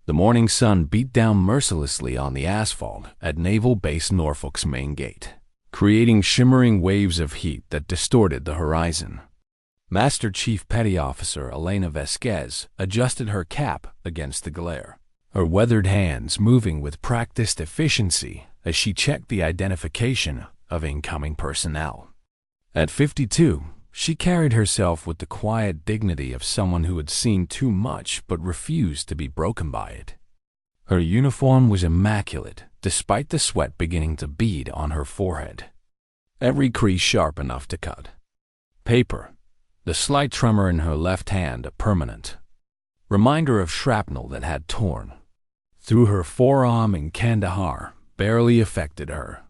The morning sun beat down mercilessly on the asphalt at Naval Base Norfolk's main gate, creating shimmering waves of heat that distorted the horizon. Master Chief Petty Officer Elena Vasquez adjusted her cap against the glare, her weathered hands moving with practiced efficiency as she checked the identification of incoming personnel. At 52, she carried herself with the quiet dignity of someone who had seen too much but refused to be broken by it. Her uniform was immaculate, despite the sweat beginning to bead on her forehead, every crease sharp enough to cut. Paper, the slight tremor in her left hand a permanent reminder of shrapnel that had torn through her forearm in Kandahar, barely affected her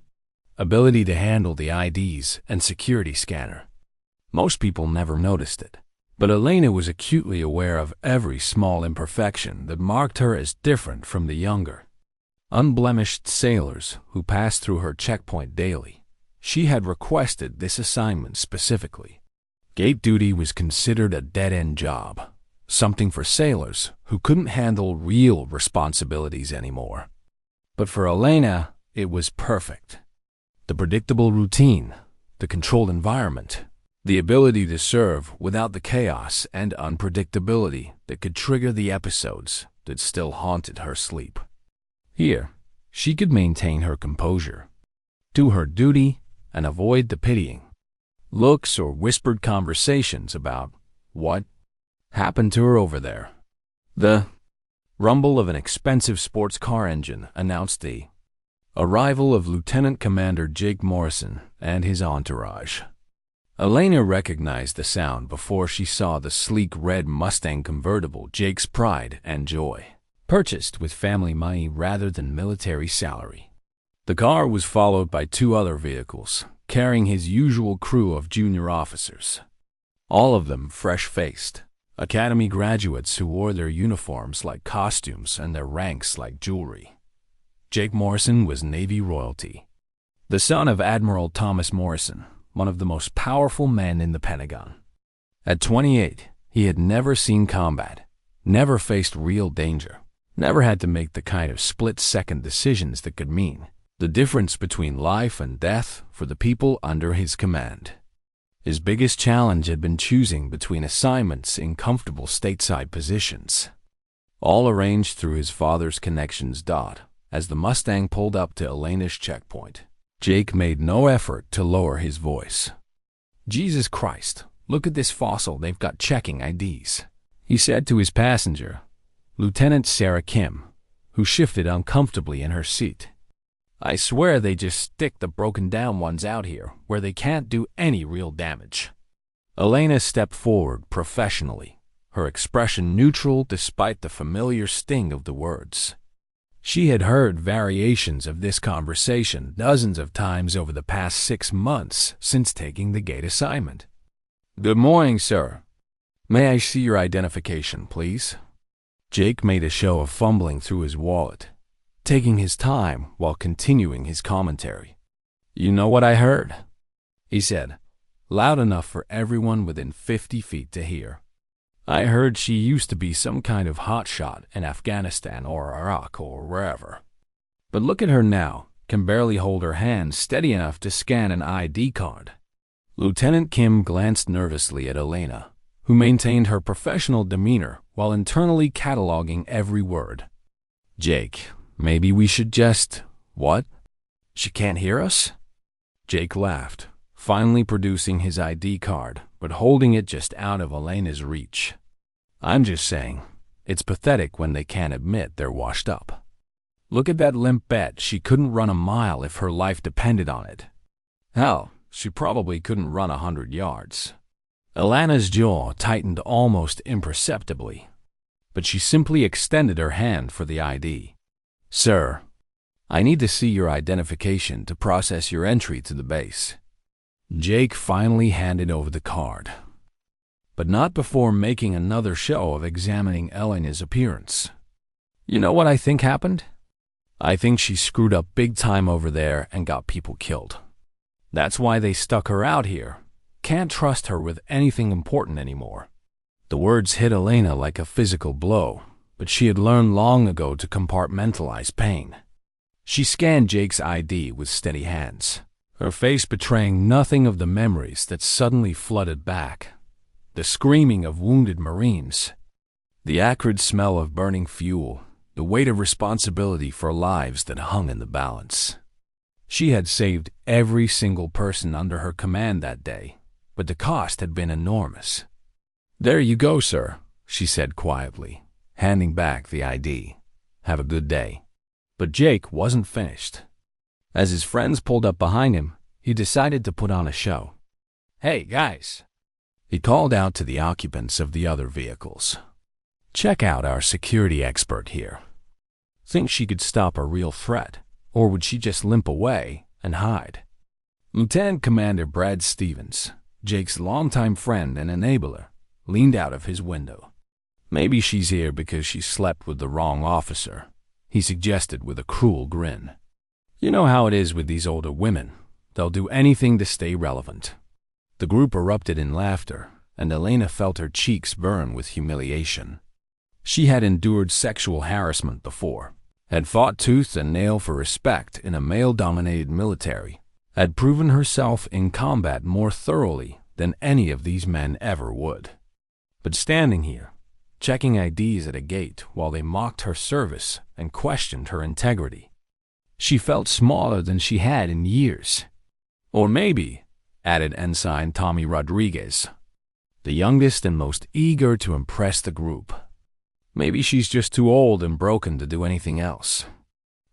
ability to handle the IDs and security scanner. Most people never noticed it, but Elena was acutely aware of every small imperfection that marked her as different from the younger, unblemished sailors who passed through her checkpoint daily. She had requested this assignment specifically. Gate duty was considered a dead-end job, something for sailors who couldn't handle real responsibilities anymore. But for Elena, it was perfect. The predictable routine, the controlled environment, the ability to serve without the chaos and unpredictability that could trigger the episodes that still haunted her sleep. Here, she could maintain her composure, do her duty, and avoid the pitying looks or whispered conversations about what happened to her over there. The rumble of an expensive sports car engine announced the arrival of Lieutenant Commander Jake Morrison and his entourage. Elena recognized the sound before she saw the sleek red Mustang convertible Jake's pride and joy, purchased with family money rather than military salary. The car was followed by two other vehicles, carrying his usual crew of junior officers, all of them fresh-faced, academy graduates who wore their uniforms like costumes and their ranks like jewelry. Jake Morrison was Navy royalty, the son of Admiral Thomas Morrison, one of the most powerful men in the Pentagon. At 28, he had never seen combat, never faced real danger, never had to make the kind of split-second decisions that could mean the difference between life and death for the people under his command. His biggest challenge had been choosing between assignments in comfortable stateside positions, all arranged through his father's connections. As the Mustang pulled up to Elena's checkpoint, Jake made no effort to lower his voice. "Jesus Christ, look at this fossil they've got checking IDs," he said to his passenger, Lieutenant Sarah Kim, who shifted uncomfortably in her seat. "I swear they just stick the broken-down ones out here where they can't do any real damage." Elena stepped forward professionally, her expression neutral despite the familiar sting of the words. She had heard variations of this conversation dozens of times over the past 6 months since taking the gate assignment. "Good morning, sir. May I see your identification, please?" Jake made a show of fumbling through his wallet, taking his time while continuing his commentary. "You know what I heard?" he said, loud enough for everyone within 50 feet to hear. "I heard she used to be some kind of hotshot in Afghanistan or Iraq or wherever. But look at her now, can barely hold her hand steady enough to scan an ID card." Lieutenant Kim glanced nervously at Elena, who maintained her professional demeanor while internally cataloging every word. "Jake, maybe we should just—" "What? She can't hear us?" Jake laughed, finally producing his ID card, but holding it just out of Elena's reach. "I'm just saying, it's pathetic when they can't admit they're washed up. Look at that limp bet she couldn't run a mile if her life depended on it. Hell, she probably couldn't run 100 yards. Elena's jaw tightened almost imperceptibly, but she simply extended her hand for the ID. "Sir, I need to see your identification to process your entry to the base." Jake finally handed over the card, but not before making another show of examining Elena's appearance. "You know what I think happened? I think she screwed up big time over there and got people killed. That's why they stuck her out here. Can't trust her with anything important anymore." The words hit Elena like a physical blow, but she had learned long ago to compartmentalize pain. She scanned Jake's ID with steady hands, her face betraying nothing of the memories that suddenly flooded back. The screaming of wounded Marines, the acrid smell of burning fuel, the weight of responsibility for lives that hung in the balance. She had saved every single person under her command that day, but the cost had been enormous. "There you go, sir," she said quietly, handing back the ID. "Have a good day." But Jake wasn't finished. As his friends pulled up behind him, he decided to put on a show. "Hey, guys," he called out to the occupants of the other vehicles. "Check out our security expert here. Think she could stop a real threat, or would she just limp away and hide?" Lieutenant Commander Brad Stevens, Jake's longtime friend and enabler, leaned out of his window. "Maybe she's here because she slept with the wrong officer," he suggested with a cruel grin. "You know how it is with these older women. They'll do anything to stay relevant." The group erupted in laughter, and Elena felt her cheeks burn with humiliation. She had endured sexual harassment before, had fought tooth and nail for respect in a male-dominated military, had proven herself in combat more thoroughly than any of these men ever would. But standing here, checking IDs at a gate while they mocked her service and questioned her integrity, she felt smaller than she had in years. Or maybe, added Ensign Tommy Rodriguez, the youngest and most eager to impress the group, maybe she's just too old and broken to do anything else.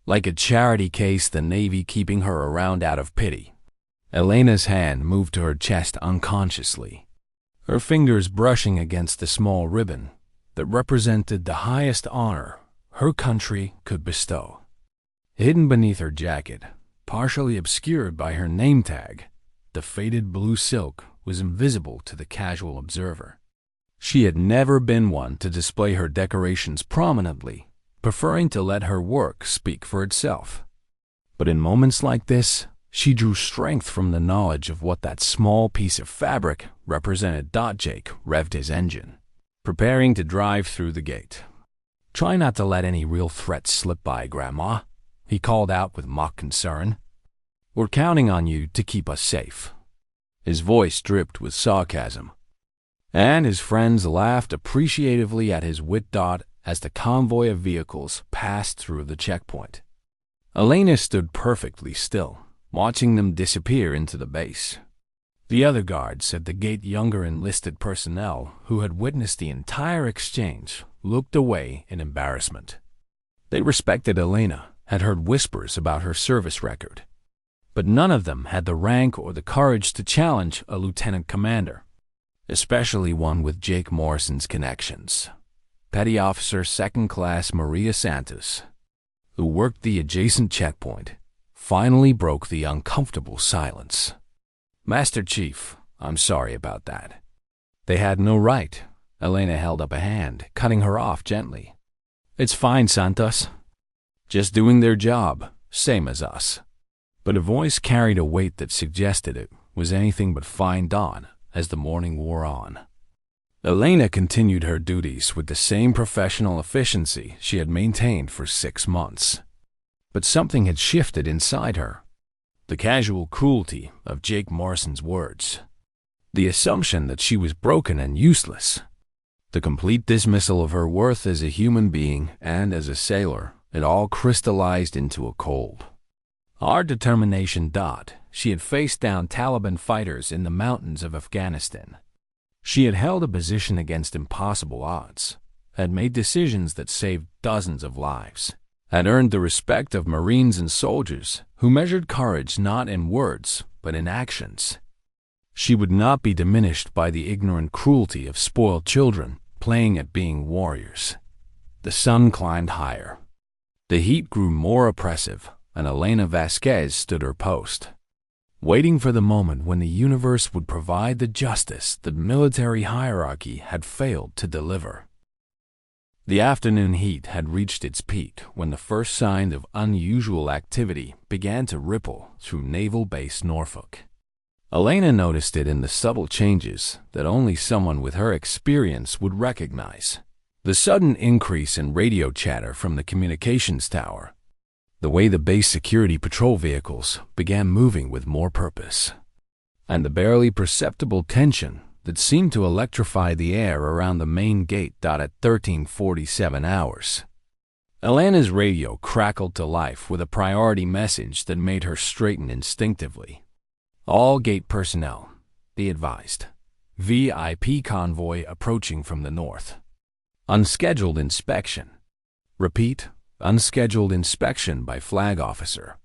Like a charity case, the Navy keeping her around out of pity. Elena's hand moved to her chest unconsciously, her fingers brushing against the small ribbon that represented the highest honor her country could bestow. Hidden beneath her jacket, partially obscured by her name tag, the faded blue silk was invisible to the casual observer. She had never been one to display her decorations prominently, preferring to let her work speak for itself. But in moments like this, she drew strength from the knowledge of what that small piece of fabric represented. Jake revved his engine, preparing to drive through the gate. "Try not to let any real threats slip by, Grandma," he called out with mock concern. "We're counting on you to keep us safe." His voice dripped with sarcasm, and his friends laughed appreciatively at his wit. As the convoy of vehicles passed through the checkpoint, Elena stood perfectly still, watching them disappear into the base. The other guards at the gate, younger enlisted personnel who had witnessed the entire exchange, looked away in embarrassment. They respected Elena, had heard whispers about her service record, but none of them had the rank or the courage to challenge a lieutenant commander, especially one with Jake Morrison's connections. Petty Officer Second Class Maria Santos, who worked the adjacent checkpoint, finally broke the uncomfortable silence. "Master Chief, I'm sorry about that." They had no right. Elena held up a hand, cutting her off gently. "It's fine, Santos. Just doing their job, same as us." But a voice carried a weight that suggested it was anything but fine dawn as the morning wore on. Elena continued her duties with the same professional efficiency she had maintained for 6 months. But something had shifted inside her. The casual cruelty of Jake Morrison's words, the assumption that she was broken and useless, the complete dismissal of her worth as a human being and as a sailor, it all crystallized into a cold, hard determination. She had faced down Taliban fighters in the mountains of Afghanistan. She had held a position against impossible odds, had made decisions that saved dozens of lives, had earned the respect of Marines and soldiers who measured courage not in words but in actions. She would not be diminished by the ignorant cruelty of spoiled children playing at being warriors. The sun climbed higher. The heat grew more oppressive, and Elena Vasquez stood her post, waiting for the moment when the universe would provide the justice that military hierarchy had failed to deliver. The afternoon heat had reached its peak when the first sign of unusual activity began to ripple through Naval Base Norfolk. Elena noticed it in the subtle changes that only someone with her experience would recognize. The sudden increase in radio chatter from the communications tower, the way the base security patrol vehicles began moving with more purpose, and the barely perceptible tension that seemed to electrify the air around the main gate. At 13:47 hours, Elena's radio crackled to life with a priority message that made her straighten instinctively. All gate personnel, be advised. VIP convoy approaching from the north. Unscheduled inspection. Repeat, unscheduled inspection by flag officer.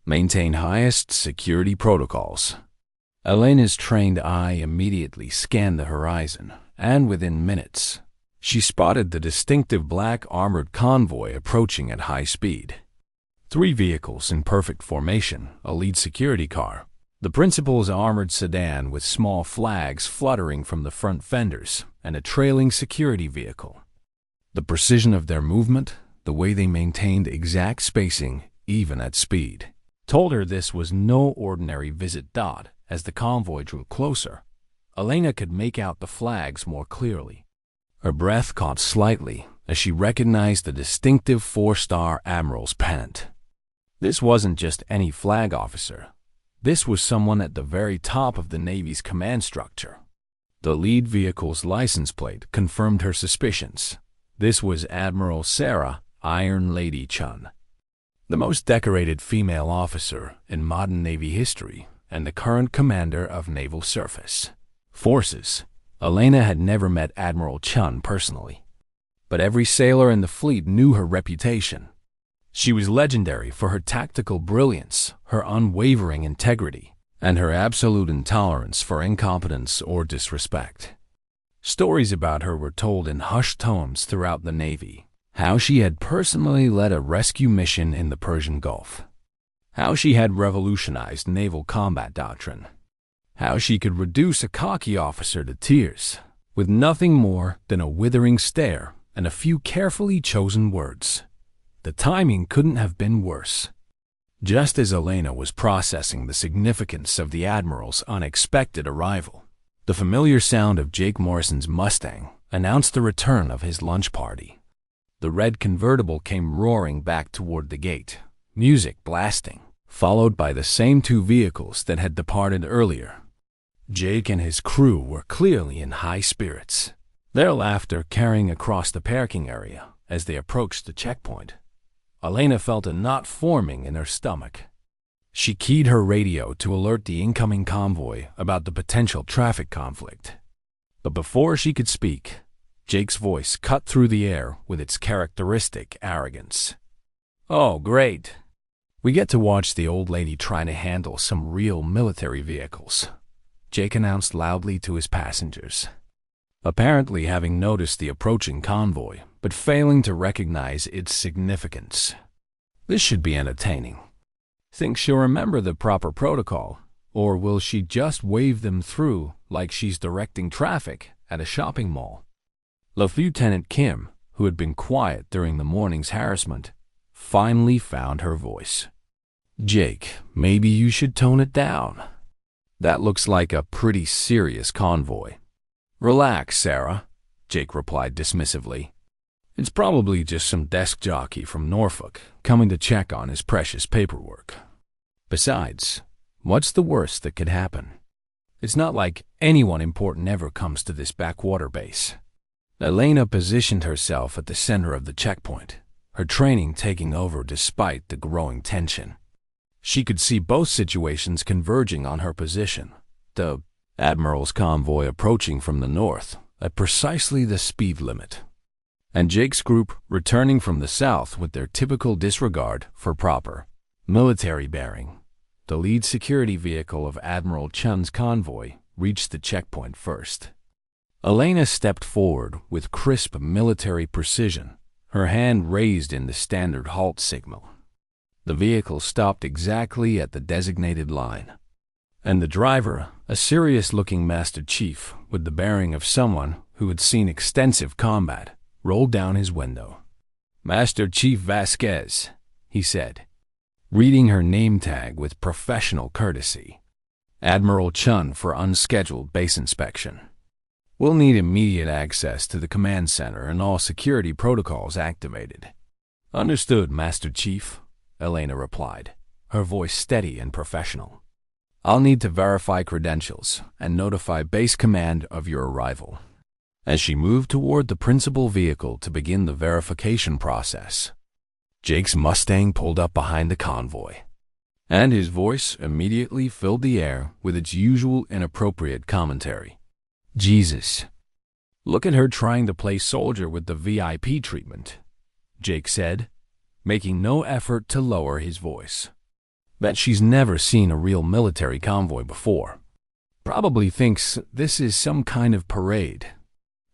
Maintain highest security protocols. Elena's trained eye immediately scanned the horizon, and within minutes, she spotted the distinctive black armored convoy approaching at high speed. 3 vehicles in perfect formation, a lead security car, the principal's armored sedan with small flags fluttering from the front fenders, and a trailing security vehicle. The precision of their movement, the way they maintained exact spacing, even at speed, told her this was no ordinary visit. As the convoy drew closer, Elena could make out the flags more clearly. Her breath caught slightly as she recognized the distinctive 4-star Admiral's pennant. This wasn't just any flag officer. This was someone at the very top of the Navy's command structure. The lead vehicle's license plate confirmed her suspicions. This was Admiral Sarah Iron Lady Chun, the most decorated female officer in modern Navy history and the current commander of Naval Surface Forces. Elena had never met Admiral Chun personally, but every sailor in the fleet knew her reputation. She was legendary for her tactical brilliance, her unwavering integrity, and her absolute intolerance for incompetence or disrespect. Stories about her were told in hushed tones throughout the Navy. How she had personally led a rescue mission in the Persian Gulf. How she had revolutionized naval combat doctrine. How she could reduce a cocky officer to tears with nothing more than a withering stare and a few carefully chosen words. The timing couldn't have been worse. Just as Elena was processing the significance of the Admiral's unexpected arrival, the familiar sound of Jake Morrison's Mustang announced the return of his lunch party. The red convertible came roaring back toward the gate, music blasting, followed by the same 2 vehicles that had departed earlier. Jake and his crew were clearly in high spirits, their laughter carrying across the parking area as they approached the checkpoint. Elena felt a knot forming in her stomach. She keyed her radio to alert the incoming convoy about the potential traffic conflict. But before she could speak, Jake's voice cut through the air with its characteristic arrogance. "Oh, great. We get to watch the old lady trying to handle some real military vehicles," Jake announced loudly to his passengers, apparently having noticed the approaching convoy, but failing to recognize its significance. "This should be entertaining. Think she'll remember the proper protocol, or will she just wave them through like she's directing traffic at a shopping mall?" Lieutenant Kim, who had been quiet during the morning's harassment, finally found her voice. "Jake, maybe you should tone it down. That looks like a pretty serious convoy." "Relax, Sarah," Jake replied dismissively. "It's probably just some desk jockey from Norfolk coming to check on his precious paperwork. Besides, what's the worst that could happen? It's not like anyone important ever comes to this backwater base." Elena positioned herself at the center of the checkpoint, her training taking over despite the growing tension. She could see both situations converging on her position. The Admiral's convoy approaching from the north at precisely the speed limit, and Jake's group returning from the south with their typical disregard for proper military bearing. The lead security vehicle of Admiral Chun's convoy reached the checkpoint first. Elena stepped forward with crisp military precision, her hand raised in the standard halt signal. The vehicle stopped exactly at the designated line, and the driver, a serious-looking Master Chief with the bearing of someone who had seen extensive combat, rolled down his window. "Master Chief Vasquez," he said, reading her name tag with professional courtesy. "Admiral Chun for unscheduled base inspection." We'll need immediate access to the command center and all security protocols activated. Understood, Master Chief, Elena replied, her voice steady and professional. I'll need to verify credentials and notify base command of your arrival. As she moved toward the principal vehicle to begin the verification process, Jake's Mustang pulled up behind the convoy, and his voice immediately filled the air with its usual inappropriate commentary. Jesus. Look at her trying to play soldier with the VIP treatment, Jake said, making no effort to lower his voice. Bet she's never seen a real military convoy before. Probably thinks this is some kind of parade.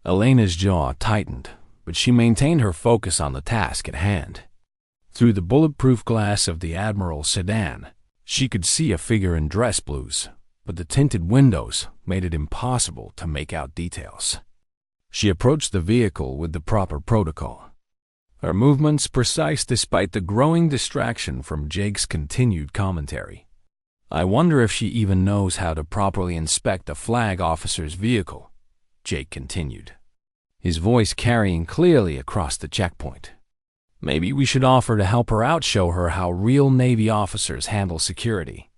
Elena's jaw tightened, but she maintained her focus on the task at hand. Through the bulletproof glass of the Admiral sedan, she could see a figure in dress blues, but the tinted windows made it impossible to make out details. She approached the vehicle with the proper protocol, her movements precise despite the growing distraction from Jake's continued commentary. I wonder if she even knows how to properly inspect a flag officer's vehicle, Jake continued, his voice carrying clearly across the checkpoint. Maybe we should offer to help her out, show her how real Navy officers handle security.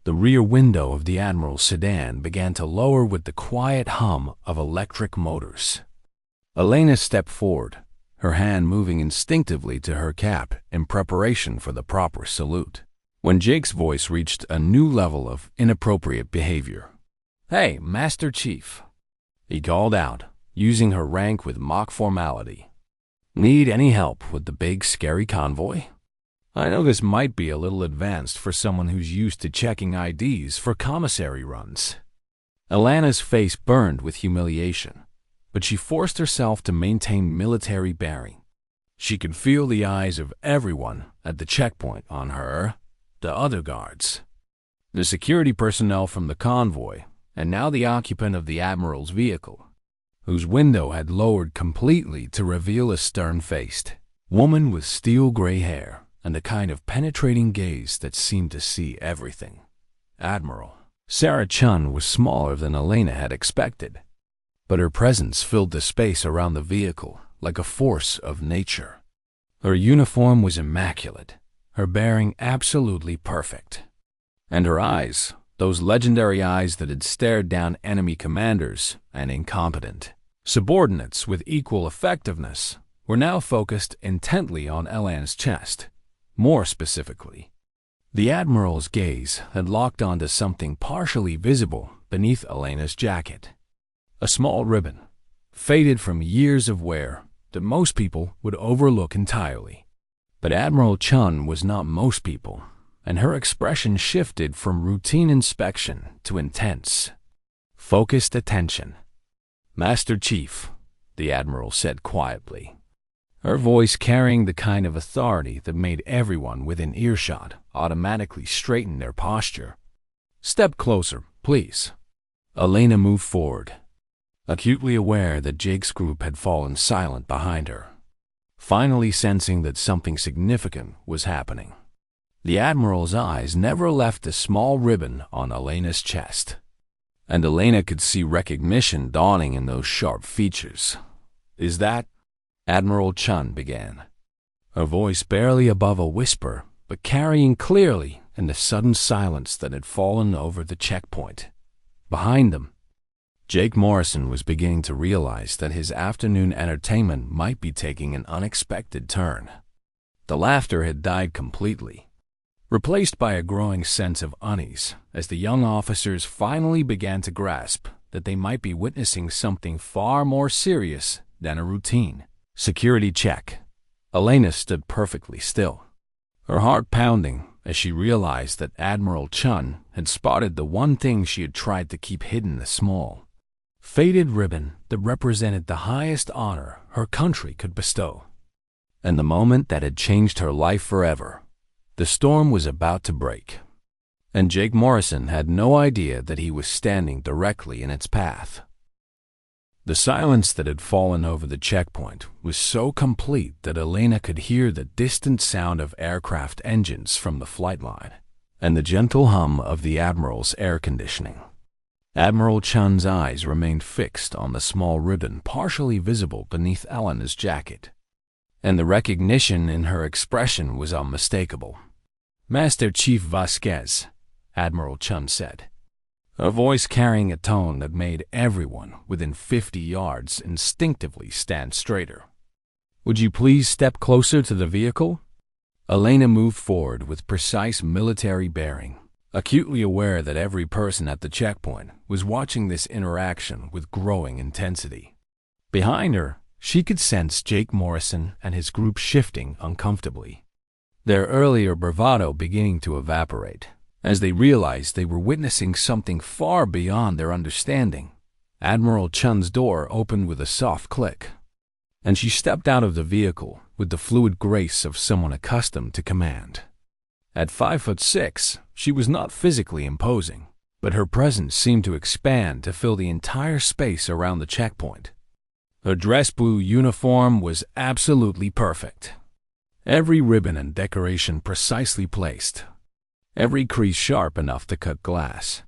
The rear window of the Admiral's sedan began to lower with the quiet hum of electric motors. Elena stepped forward, her hand moving instinctively to her cap in preparation for the proper salute, when Jake's voice reached a new level of inappropriate behavior. Hey, Master Chief, he called out, using her rank with mock formality. Need any help with the big, scary convoy? I know this might be a little advanced for someone who's used to checking IDs for commissary runs. Elena's face burned with humiliation, but she forced herself to maintain military bearing. She could feel the eyes of everyone at the checkpoint on her, the other guards, the security personnel from the convoy, and now the occupant of the Admiral's vehicle, whose window had lowered completely to reveal a stern-faced woman with steel-gray hair and a kind of penetrating gaze that seemed to see everything. Admiral Sarah Chun was smaller than Elena had expected, but her presence filled the space around the vehicle like a force of nature. Her uniform was immaculate, her bearing absolutely perfect, and her eyes, those legendary eyes that had stared down enemy commanders and incompetent subordinates with equal effectiveness, were now focused intently on Elena's chest. More specifically, the Admiral's gaze had locked onto something partially visible beneath Elena's jacket. A small ribbon, faded from years of wear, that most people would overlook entirely. But Admiral Chun was not most people, and her expression shifted from routine inspection to intense, focused attention. Master Chief, the Admiral said quietly, her voice carrying the kind of authority that made everyone within earshot automatically straighten their posture. Step closer, please. Elena moved forward, acutely aware that Jake's group had fallen silent behind her, finally sensing that something significant was happening. The Admiral's eyes never left the small ribbon on Elena's chest, and Elena could see recognition dawning in those sharp features. Is that? Admiral Chun began, her voice barely above a whisper, but carrying clearly in the sudden silence that had fallen over the checkpoint. Behind them, Jake Morrison was beginning to realize that his afternoon entertainment might be taking an unexpected turn. The laughter had died completely, replaced by a growing sense of unease as the young officers finally began to grasp that they might be witnessing something far more serious than a routine security check. Elena stood perfectly still, her heart pounding as she realized that Admiral Chun had spotted the one thing she had tried to keep hidden, the small, faded ribbon that represented the highest honor her country could bestow. And the moment that had changed her life forever. The storm was about to break, and Jake Morrison had no idea that he was standing directly in its path. The silence that had fallen over the checkpoint was so complete that Elena could hear the distant sound of aircraft engines from the flight line and the gentle hum of the Admiral's air conditioning. Admiral Chun's eyes remained fixed on the small ribbon partially visible beneath Elena's jacket, and the recognition in her expression was unmistakable. "Master Chief Vasquez," Admiral Chun said, a voice carrying a tone that made everyone within 50 yards instinctively stand straighter. "Would you please step closer to the vehicle?" Elena moved forward with precise military bearing, acutely aware that every person at the checkpoint was watching this interaction with growing intensity. Behind her, she could sense Jake Morrison and his group shifting uncomfortably, their earlier bravado beginning to evaporate as they realized they were witnessing something far beyond their understanding. Admiral Chun's door opened with a soft click, and she stepped out of the vehicle with the fluid grace of someone accustomed to command. At 5'6", she was not physically imposing, but her presence seemed to expand to fill the entire space around the checkpoint. Her dress blue uniform was absolutely perfect. Every ribbon and decoration precisely placed, every crease sharp enough to cut glass.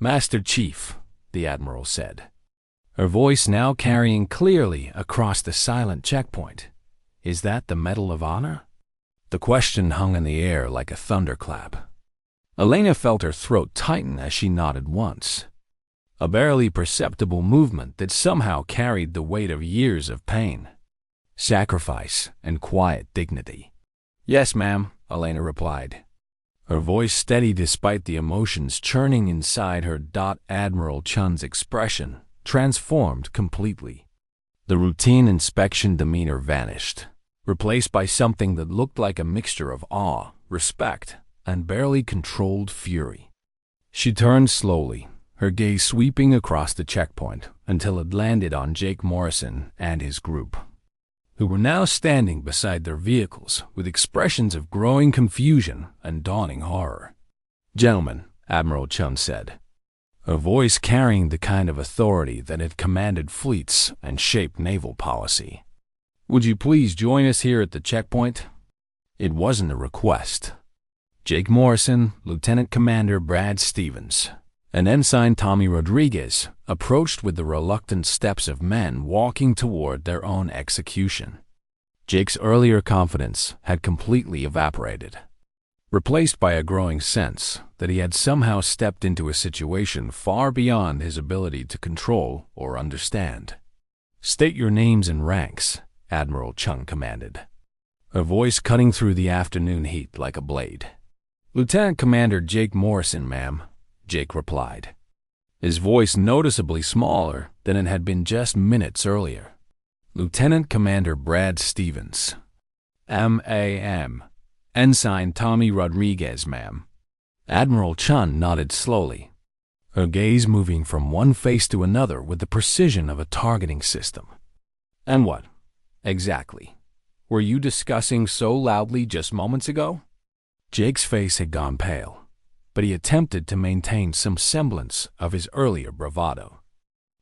"Master Chief," the Admiral said, her voice now carrying clearly across the silent checkpoint, "is that the Medal of Honor?" The question hung in the air like a thunderclap. Elena felt her throat tighten as she nodded once, a barely perceptible movement that somehow carried the weight of years of pain, sacrifice, and quiet dignity. "Yes, ma'am," Elena replied, her voice steady despite the emotions churning inside her. Admiral Chun's expression transformed completely. The routine inspection demeanor vanished, replaced by something that looked like a mixture of awe, respect, and barely controlled fury. She turned slowly, her gaze sweeping across the checkpoint until it landed on Jake Morrison and his group, who were now standing beside their vehicles with expressions of growing confusion and dawning horror. "Gentlemen," Admiral Chun said, a voice carrying the kind of authority that had commanded fleets and shaped naval policy, "would you please join us here at the checkpoint?" It wasn't a request. Jake Morrison, Lieutenant Commander Brad Stevens, and Ensign Tommy Rodriguez approached with the reluctant steps of men walking toward their own execution. Jake's earlier confidence had completely evaporated, replaced by a growing sense that he had somehow stepped into a situation far beyond his ability to control or understand. "State your names and ranks," Admiral Chun commanded, a voice cutting through the afternoon heat like a blade. "Lieutenant Commander Jake Morrison, ma'am," Jake replied, his voice noticeably smaller than it had been just minutes earlier. "Lieutenant Commander Brad Stevens." "M.A.M. Ensign Tommy Rodriguez, ma'am." Admiral Chun nodded slowly, her gaze moving from one face to another with the precision of a targeting system. "And what, exactly, were you discussing so loudly just moments ago?" Jake's face had gone pale, but he attempted to maintain some semblance of his earlier bravado.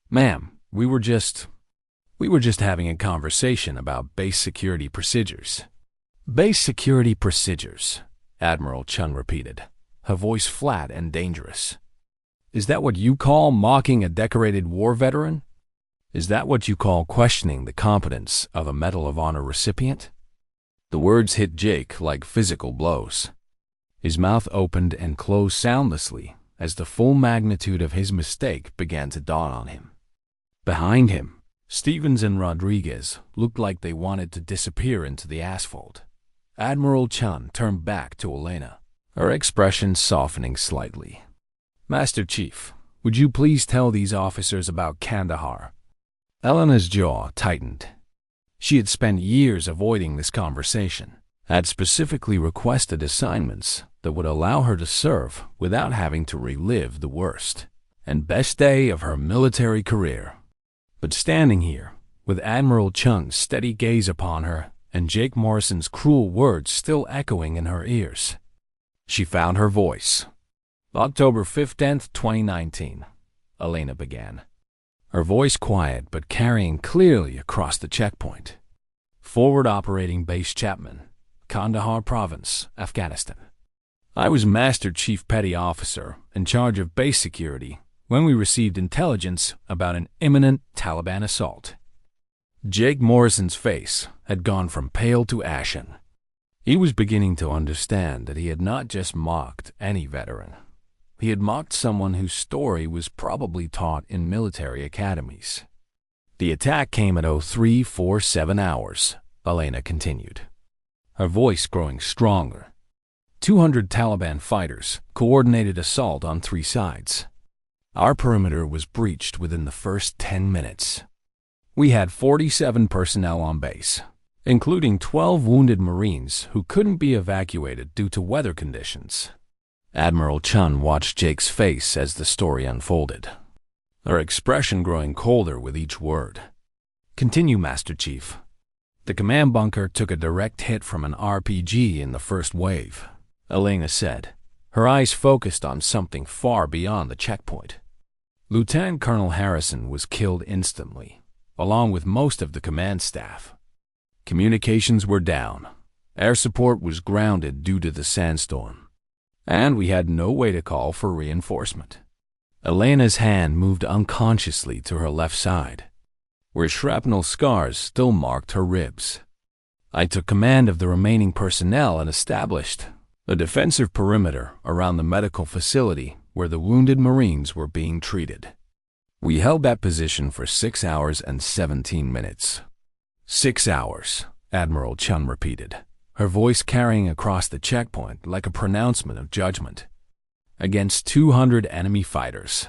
"Ma'am, we were just having a conversation about base security procedures." "Base security procedures," Admiral Chun repeated, her voice flat and dangerous. "Is that what you call mocking a decorated war veteran? Is that what you call questioning the competence of a Medal of Honor recipient?" The words hit Jake like physical blows. His mouth opened and closed soundlessly as the full magnitude of his mistake began to dawn on him. Behind him, Stevens and Rodriguez looked like they wanted to disappear into the asphalt. Admiral Chun turned back to Elena, her expression softening slightly. "Master Chief, would you please tell these officers about Kandahar?" Elena's jaw tightened. She had spent years avoiding this conversation, had specifically requested assignments that would allow her to serve without having to relive the worst and best day of her military career. But standing here, with Admiral Chun's steady gaze upon her and Jake Morrison's cruel words still echoing in her ears, she found her voice. "October 15th, 2019, Elena began, her voice quiet but carrying clearly across the checkpoint. "Forward Operating Base Chapman, Kandahar Province, Afghanistan. I was Master Chief Petty Officer in charge of base security when we received intelligence about an imminent Taliban assault. Jake Morrison's face had gone from pale to ashen. He was beginning to understand that he had not just mocked any veteran. He had mocked someone whose story was probably taught in military academies. The attack came at 0347 hours, Elena continued, her voice growing stronger. 200 Taliban fighters coordinated assault on 3 sides. Our perimeter was breached within the first 10 minutes. We had 47 personnel on base, including 12 wounded Marines who couldn't be evacuated due to weather conditions. Admiral Chun watched Jake's face as the story unfolded, her expression growing colder with each word. Continue, Master Chief. The command bunker took a direct hit from an RPG in the first wave, Elena said, her eyes focused on something far beyond the checkpoint. Lieutenant Colonel Harrison was killed instantly, along with most of the command staff. Communications were down. Air support was grounded due to the sandstorm, and we had no way to call for reinforcement. Elena's hand moved unconsciously to her left side, where shrapnel scars still marked her ribs. I took command of the remaining personnel and established a defensive perimeter around the medical facility where the wounded Marines were being treated. We held that position for 6 hours and 17 minutes. 6 hours, Admiral Chun repeated, her voice carrying across the checkpoint like a pronouncement of judgment. Against 200 enemy fighters,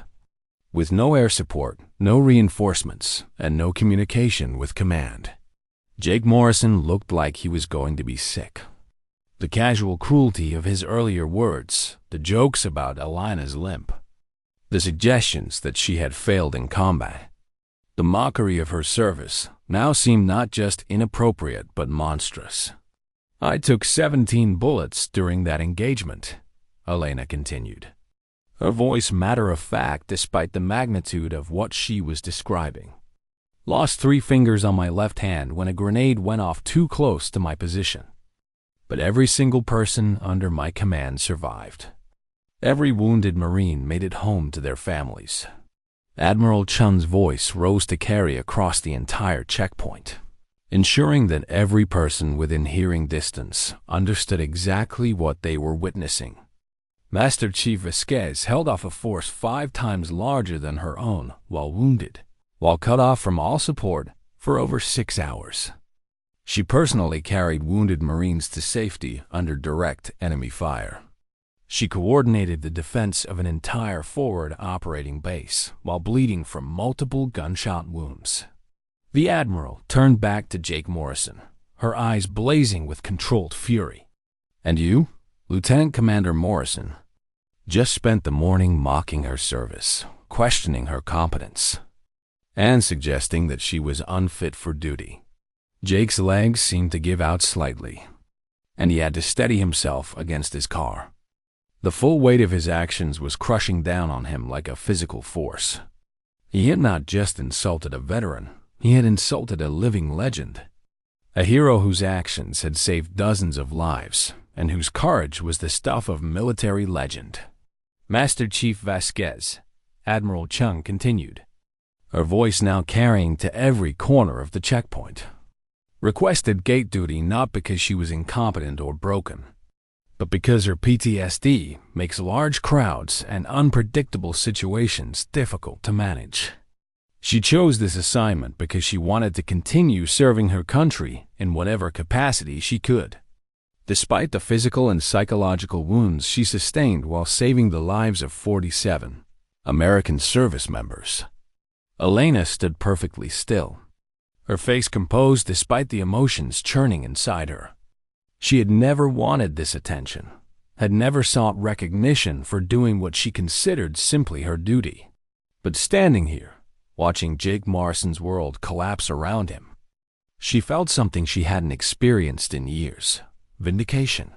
with no air support, no reinforcements, and no communication with command. Jake Morrison looked like he was going to be sick. The casual cruelty of his earlier words, the jokes about Elena's limp, the suggestions that she had failed in combat, the mockery of her service now seemed not just inappropriate but monstrous. I took 17 bullets during that engagement, Elena continued, her voice matter-of-fact despite the magnitude of what she was describing. Lost 3 fingers on my left hand when a grenade went off too close to my position. But every single person under my command survived. Every wounded Marine made it home to their families. Admiral Chun's voice rose to carry across the entire checkpoint, ensuring that every person within hearing distance understood exactly what they were witnessing. Master Chief Vasquez held off a force 5 times larger than her own while wounded, while cut off from all support for over 6 hours. She personally carried wounded Marines to safety under direct enemy fire. She coordinated the defense of an entire forward operating base while bleeding from multiple gunshot wounds. The Admiral turned back to Jake Morrison, her eyes blazing with controlled fury. And you, Lieutenant Commander Morrison, just spent the morning mocking her service, questioning her competence, and suggesting that she was unfit for duty. Jake's legs seemed to give out slightly, and he had to steady himself against his car. The full weight of his actions was crushing down on him like a physical force. He had not just insulted a veteran, he had insulted a living legend, a hero whose actions had saved dozens of lives and whose courage was the stuff of military legend. Master Chief Vasquez, Admiral Chung continued, her voice now carrying to every corner of the checkpoint, requested gate duty not because she was incompetent or broken, but because her PTSD makes large crowds and unpredictable situations difficult to manage. She chose this assignment because she wanted to continue serving her country in whatever capacity she could, despite the physical and psychological wounds she sustained while saving the lives of 47 American service members. Elena stood perfectly still, her face composed despite the emotions churning inside her. She had never wanted this attention, had never sought recognition for doing what she considered simply her duty. But standing here, watching Jake Morrison's world collapse around him, she felt something she hadn't experienced in years: vindication.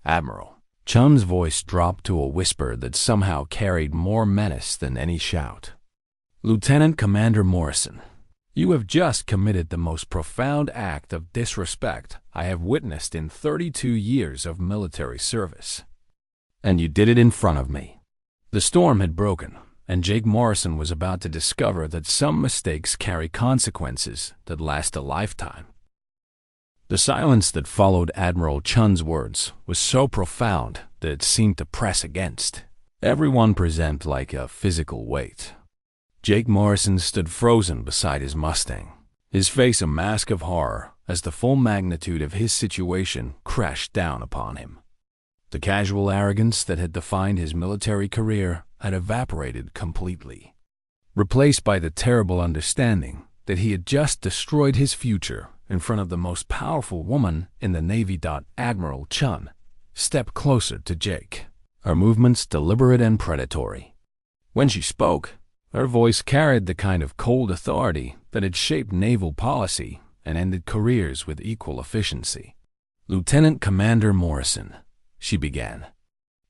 Admiral Chum's voice dropped to a whisper that somehow carried more menace than any shout. Lieutenant Commander Morrison, you have just committed the most profound act of disrespect I have witnessed in 32 years of military service. And you did it in front of me. The storm had broken, and Jake Morrison was about to discover that some mistakes carry consequences that last a lifetime. The silence that followed Admiral Chun's words was so profound that it seemed to press against everyone present like a physical weight. Jake Morrison stood frozen beside his Mustang, his face a mask of horror as the full magnitude of his situation crashed down upon him. The casual arrogance that had defined his military career had evaporated completely, replaced by the terrible understanding that he had just destroyed his future in front of the most powerful woman in the Navy. Admiral Chun stepped closer to Jake, her movements deliberate and predatory. When she spoke, her voice carried the kind of cold authority that had shaped naval policy and ended careers with equal efficiency. "Lieutenant Commander Morrison," she began,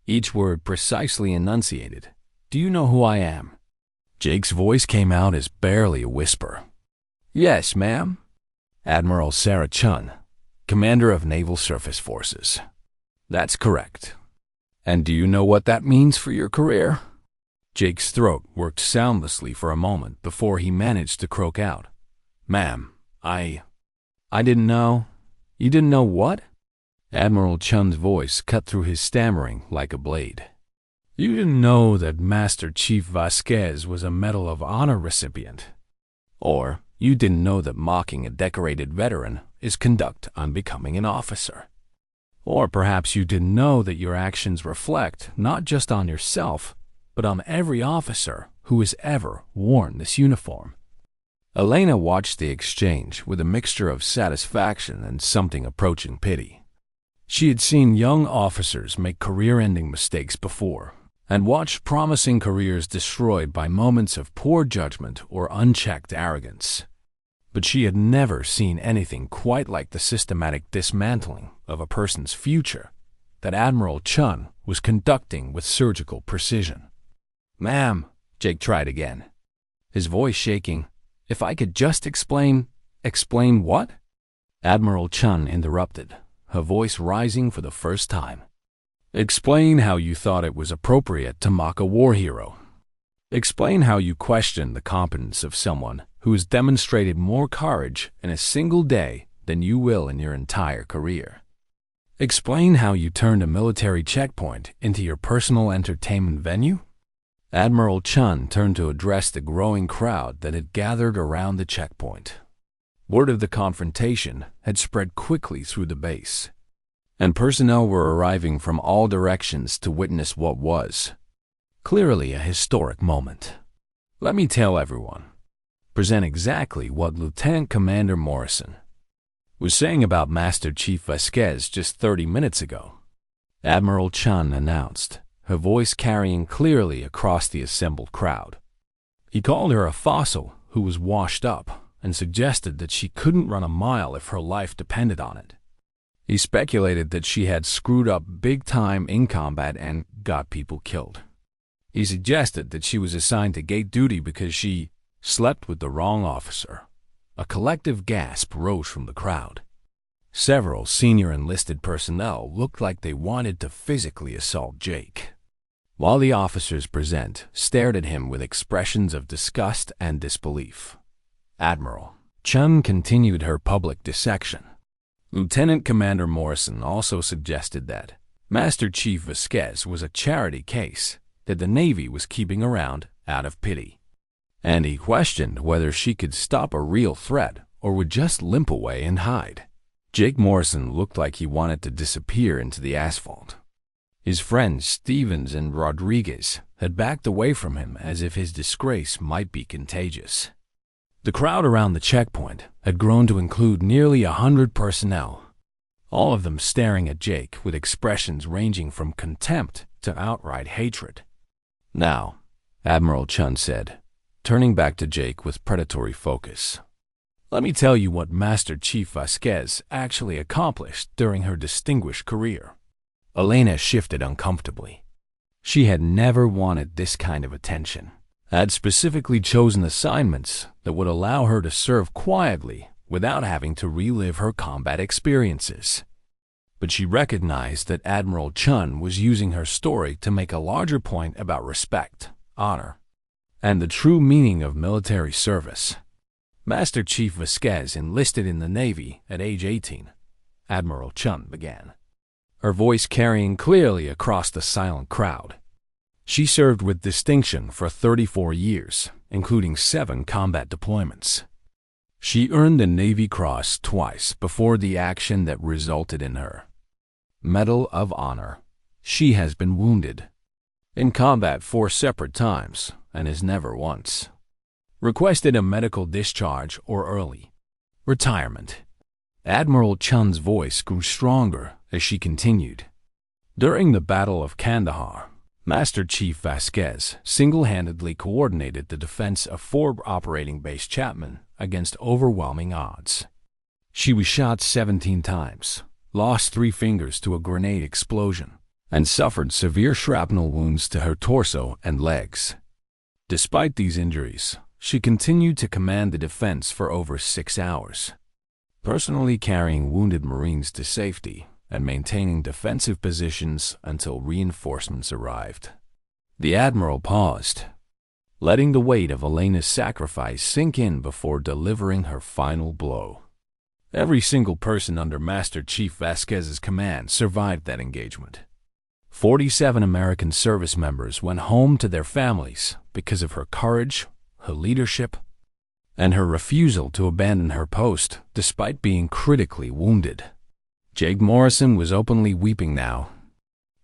each word precisely enunciated, "do you know who I am?" Jake's voice came out as barely a whisper. "Yes, ma'am." "Admiral Sarah Chun, Commander of Naval Surface Forces." "That's correct." "And do you know what that means for your career?" Jake's throat worked soundlessly for a moment before he managed to croak out, "Ma'am, I didn't know." "You didn't know what?" Admiral Chun's voice cut through his stammering like a blade. "You didn't know that Master Chief Vasquez was a Medal of Honor recipient. Or you didn't know that mocking a decorated veteran is conduct unbecoming an officer. Or perhaps you didn't know that your actions reflect not just on yourself, but on every officer who has ever worn this uniform." Elena watched the exchange with a mixture of satisfaction and something approaching pity. She had seen young officers make career-ending mistakes before, and watched promising careers destroyed by moments of poor judgment or unchecked arrogance. But she had never seen anything quite like the systematic dismantling of a person's future that Admiral Chun was conducting with surgical precision. "Ma'am," Jake tried again, his voice shaking, "if I could just explain—" "Explain what?" Admiral Chun interrupted, her voice rising for the first time. "Explain how you thought it was appropriate to mock a war hero. Explain how you questioned the competence of someone who has demonstrated more courage in a single day than you will in your entire career. Explain how you turned a military checkpoint into your personal entertainment venue." Admiral Chun turned to address the growing crowd that had gathered around the checkpoint. Word of the confrontation had spread quickly through the base, and personnel were arriving from all directions to witness what was clearly a historic moment. "Let me tell everyone, present exactly what Lieutenant Commander Morrison was saying about Master Chief Vasquez just 30 minutes ago," Admiral Chun announced, her voice carrying clearly across the assembled crowd. He called her a fossil who was washed up and suggested that she couldn't run a mile if her life depended on it. He speculated that she had screwed up big time in combat and got people killed. He suggested that she was assigned to gate duty because she slept with the wrong officer. A collective gasp rose from the crowd. Several senior enlisted personnel looked like they wanted to physically assault Jake, while the officers present stared at him with expressions of disgust and disbelief. Admiral Chun continued her public dissection. Lieutenant Commander Morrison also suggested that Master Chief Vasquez was a charity case that the Navy was keeping around out of pity, and he questioned whether she could stop a real threat or would just limp away and hide. Jake Morrison looked like he wanted to disappear into the asphalt. His friends Stevens and Rodriguez had backed away from him as if his disgrace might be contagious. The crowd around the checkpoint had grown to include nearly 100 personnel, all of them staring at Jake with expressions ranging from contempt to outright hatred. "Now," Admiral Chun said, turning back to Jake with predatory focus, "let me tell you what Master Chief Vasquez actually accomplished during her distinguished career." Elena shifted uncomfortably. She had never wanted this kind of attention, had specifically chosen assignments that would allow her to serve quietly without having to relive her combat experiences. But she recognized that Admiral Chun was using her story to make a larger point about respect, honor, and the true meaning of military service. Master Chief Vasquez enlisted in the Navy at age 18, Admiral Chun began, her voice carrying clearly across the silent crowd. She served with distinction for 34 years, including 7 combat deployments. She earned the Navy Cross twice before the action that resulted in her Medal of Honor. She has been wounded in combat 4 separate times and has never once requested a medical discharge or early retirement. Admiral Chun's voice grew stronger as she continued. During the Battle of Kandahar, Master Chief Vasquez single-handedly coordinated the defense of Fort Operating Base Chapman against overwhelming odds. She was shot 17 times, lost 3 fingers to a grenade explosion, and suffered severe shrapnel wounds to her torso and legs. Despite these injuries, she continued to command the defense for over 6 hours, personally carrying wounded Marines to safety and maintaining defensive positions until reinforcements arrived. The Admiral paused, letting the weight of Elena's sacrifice sink in before delivering her final blow. Every single person under Master Chief Vasquez's command survived that engagement. 47 American service members went home to their families because of her courage, her leadership, and her refusal to abandon her post despite being critically wounded. Jake Morrison was openly weeping now,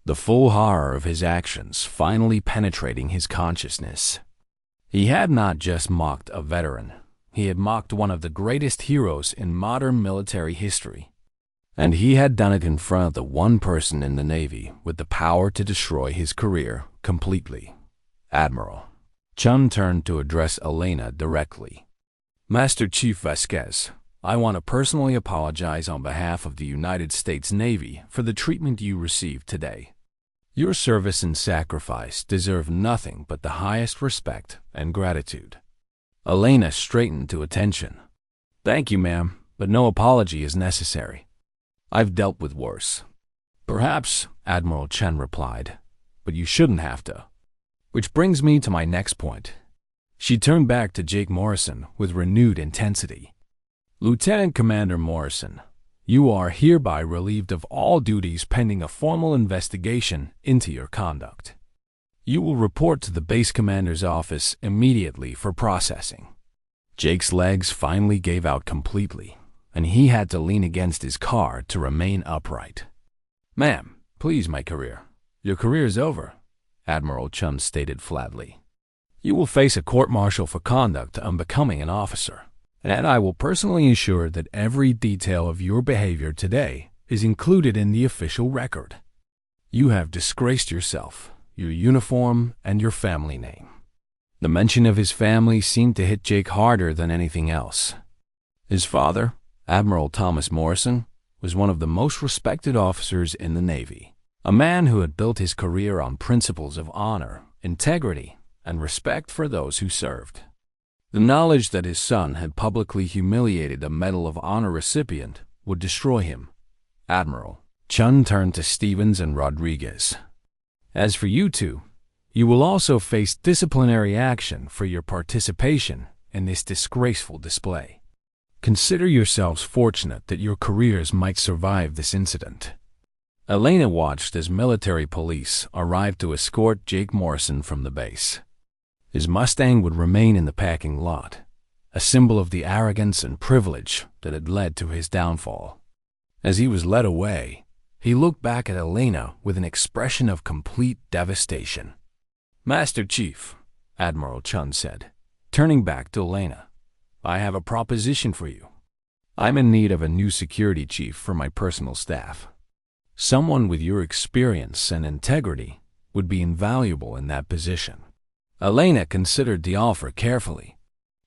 the full horror of his actions finally penetrating his consciousness. He had not just mocked a veteran, he had mocked one of the greatest heroes in modern military history. And he had done it in front of the one person in the Navy with the power to destroy his career completely. Admiral Chun turned to address Elena directly. Master Chief Vasquez, I want to personally apologize on behalf of the United States Navy for the treatment you received today. Your service and sacrifice deserve nothing but the highest respect and gratitude. Elena straightened to attention. Thank you, ma'am, but no apology is necessary. I've dealt with worse. Perhaps, Admiral Chen replied, but you shouldn't have to. Which brings me to my next point. She turned back to Jake Morrison with renewed intensity. Lieutenant Commander Morrison, you are hereby relieved of all duties pending a formal investigation into your conduct. You will report to the base commander's office immediately for processing. Jake's legs finally gave out completely, and he had to lean against his car to remain upright. Ma'am, please, my career. Your career is over, Admiral Chun stated flatly. You will face a court-martial for conduct unbecoming an officer, and I will personally ensure that every detail of your behavior today is included in the official record. You have disgraced yourself, your uniform, and your family name. The mention of his family seemed to hit Jake harder than anything else. His father, Admiral Thomas Morrison, was one of the most respected officers in the Navy, a man who had built his career on principles of honor, integrity, and respect for those who served. The knowledge that his son had publicly humiliated a Medal of Honor recipient would destroy him. Admiral Chun turned to Stevens and Rodriguez. As for you two, you will also face disciplinary action for your participation in this disgraceful display. Consider yourselves fortunate that your careers might survive this incident. Elena watched as military police arrived to escort Jake Morrison from the base. His Mustang would remain in the parking lot, a symbol of the arrogance and privilege that had led to his downfall. As he was led away, he looked back at Elena with an expression of complete devastation. Master Chief, Admiral Chun said, turning back to Elena, I have a proposition for you. I'm in need of a new security chief for my personal staff. Someone with your experience and integrity would be invaluable in that position. Elena considered the offer carefully.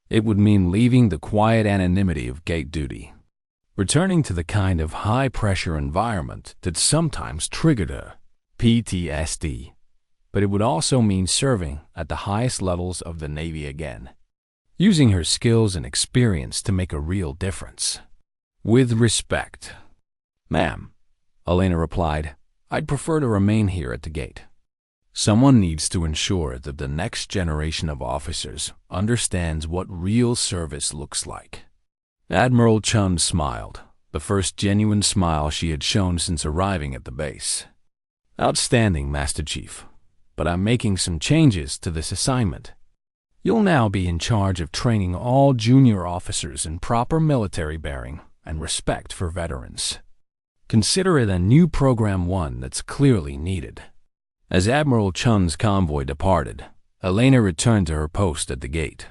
It would mean leaving the quiet anonymity of gate duty, returning to the kind of high-pressure environment that sometimes triggered her PTSD. But it would also mean serving at the highest levels of the Navy again, using her skills and experience to make a real difference. With respect, ma'am, Elena replied, I'd prefer to remain here at the gate. Someone needs to ensure that the next generation of officers understands what real service looks like. Admiral Chun smiled, the first genuine smile she had shown since arriving at the base. "Outstanding, Master Chief, but I'm making some changes to this assignment. You'll now be in charge of training all junior officers in proper military bearing and respect for veterans. Consider it a new Program 1 that's clearly needed." As Admiral Chun's convoy departed, Elena returned to her post at the gate.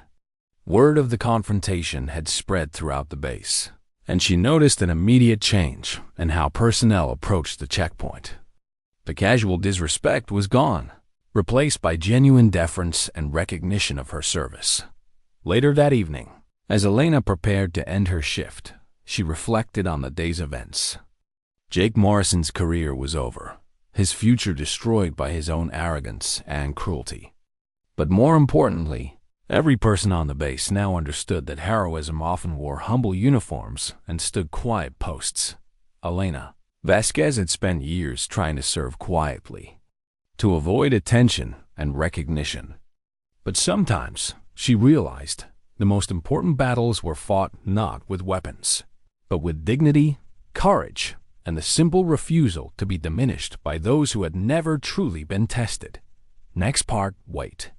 Word of the confrontation had spread throughout the base, and she noticed an immediate change in how personnel approached the checkpoint. The casual disrespect was gone, replaced by genuine deference and recognition of her service. Later that evening, as Elena prepared to end her shift, she reflected on the day's events. Jake Morrison's career was over, his future destroyed by his own arrogance and cruelty. But more importantly, every person on the base now understood that heroism often wore humble uniforms and stood quiet posts. Elena Vasquez had spent years trying to serve quietly, to avoid attention and recognition. But sometimes, she realized, the most important battles were fought not with weapons, but with dignity, courage, and the simple refusal to be diminished by those who had never truly been tested. Next part, wait.